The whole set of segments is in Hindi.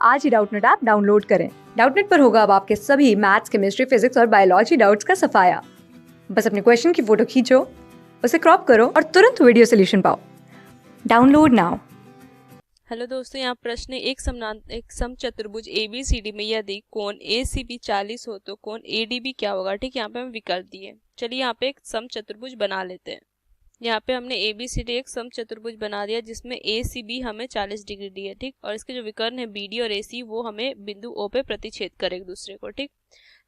आज ही डाउटनेट ऐप डाउनलोड करें। डाउटनेट पर होगा अब आपके सभी मैथ्स, केमिस्ट्री, फिजिक्स और बायोलॉजी डाउट्स का सफाया। बस अपने क्वेश्चन की फोटो खींचो, उसे क्रॉप करो और तुरंत वीडियो सोल्यूशन पाओ। Download now. हेलो दोस्तों, यहाँ प्रश्न है, एक समचतुर्भुज ABCD में यदि कोण ACB 40 हो तो कोण ADB क्या होगा। ठीक, यहाँ पे हम विकल्प दिए। चलिए यहाँ पे एक समचतुर्भुज बना लेते हैं। यहाँ पे हमने ABCD एक समचतुर्भुज बना दिया जिसमें ACB हमें 40 डिग्री दी है। ठीक, और इसके जो विकर्ण है BD और AC वो हमें बिंदु O पे प्रतिच्छेद करे एक दूसरे को। ठीक,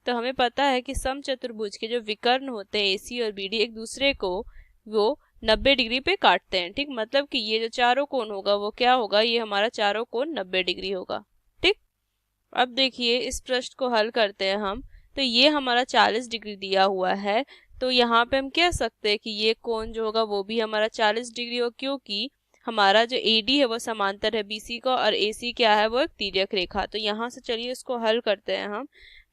तो हमें पता है कि समचतुर्भुज के जो विकर्ण होते हैं AC और BD एक दूसरे को वो 90 डिग्री पे काटते हैं। ठीक, मतलब कि ये जो चारों कोण होगा वो क्या होगा, ये हमारा चारों कोण 90 डिग्री होगा। ठीक, अब देखिए इस प्रश्न को हल करते हैं हम। तो ये हमारा 40 डिग्री दिया हुआ है, तो यहाँ पे हम कह सकते हैं कि ये कोण जो होगा वो भी हमारा 40 डिग्री हो, क्योंकि हमारा जो AD है वो समांतर है BC का और AC क्या है, वो एक तिर्यक रेखा। तो यहाँ से चलिए इसको हल करते हैं हम।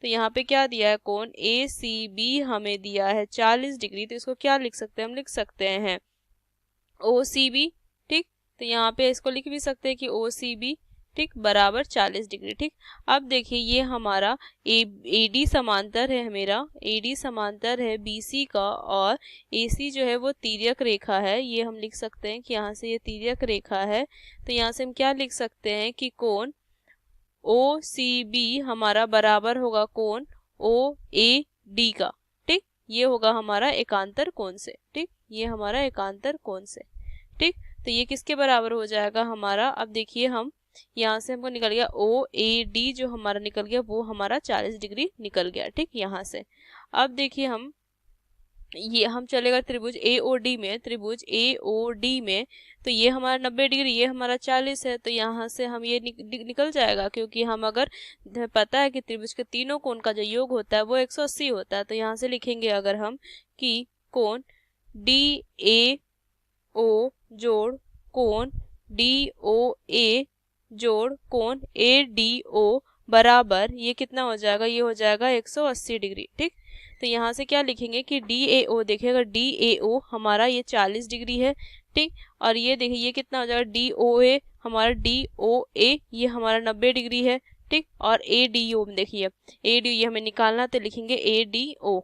तो यहाँ पे क्या दिया है, कोण ACB हमें दिया है 40 डिग्री। तो इसको क्या लिख सकते हैं, हम लिख सकते हैं OCB। ठीक, तो यहाँ पे इसको लिख भी सकते हैं कि OCB ठीक बराबर 40 डिग्री। ठीक, अब देखिए ये हमारा AD समांतर है, मेरा AD समांतर है BC का और AC जो है वो तिर्यक रेखा है। ये हम लिख सकते हैं कि यहाँ से ये तिर्यक रेखा है। तो यहाँ से हम क्या लिख सकते हैं कि कोण OCB हमारा बराबर होगा कोण OAD का। ठीक, ये होगा हमारा एकांतर कोण से। ठीक, ये हमारा एकांतर कोण से। ठीक, तो ये किसके बराबर हो जाएगा हमारा, अब देखिए हम यहाँ से हमको निकल गया OAD जो हमारा निकल गया वो हमारा 40 डिग्री निकल गया। ठीक, यहाँ से अब देखिए हम चलेगा त्रिभुज AOD में। त्रिभुज AOD में तो ये हमारा 90 डिग्री, ये हमारा 40 है। तो यहाँ से हम ये निकल जाएगा, क्योंकि हम अगर पता है कि त्रिभुज के तीनों कोण का जो योग होता है वो 180 होता है। तो यहाँ से लिखेंगे अगर हम कि कोण DAO जोड़ कोण DOA जोड़ कोण ADO बराबर ये कितना हो जाएगा, ये हो जाएगा 180 डिग्री। ठीक, तो यहाँ से क्या लिखेंगे कि DAO, देखिएगा DAO हमारा ये 40 डिग्री है। ठीक, और ये देखिए ये कितना हो जाएगा DOA, हमारा DOA ये हमारा 90 डिग्री है। ठीक, और ADO देखिए ADO ये हमें निकालना, तो लिखेंगे ADO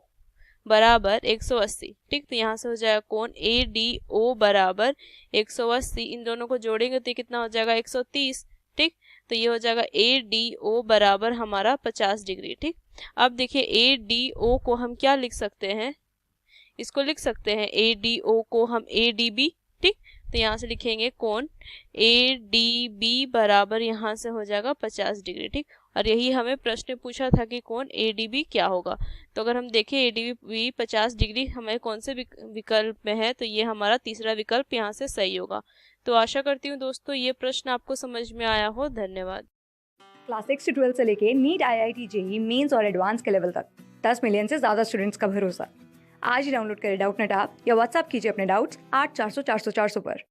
बराबर 180। ठीक, तो यहाँ से हो जाएगा कोण ADO बराबर 180, इन दोनों को जोड़ेंगे तो ये कितना हो जाएगा 130। ठीक, तो ये हो जाएगा ADO बराबर हमारा 50 डिग्री। ठीक, अब देखिए ADO को हम क्या लिख सकते हैं, इसको लिख सकते हैं ADO को हम ADB। ठीक, तो यहाँ से लिखेंगे कोण ADB बराबर यहाँ से हो जाएगा 50 डिग्री। ठीक, और यही हमें प्रश्न पूछा था कि कोण ADB क्या होगा। तो अगर हम देखें ADB 50 डिग्री हमें कौन से विकल्प में है, तो ये हमारा तीसरा विकल्प यहाँ से सही होगा। तो आशा करती हूँ दोस्तों ये प्रश्न आपको समझ में आया हो। धन्यवाद। क्लास 6 से 12 से लेके नीट, IIT, JEE मेंस और एडवांस के लेवल तक 10 मिलियन से ज्यादा स्टूडेंट्स का भरोसा। आज ही डाउनलोड करें डाउटनेट ऐप या व्हाट्सएप कीजिए अपने डाउट्स 8400 400 400 पर।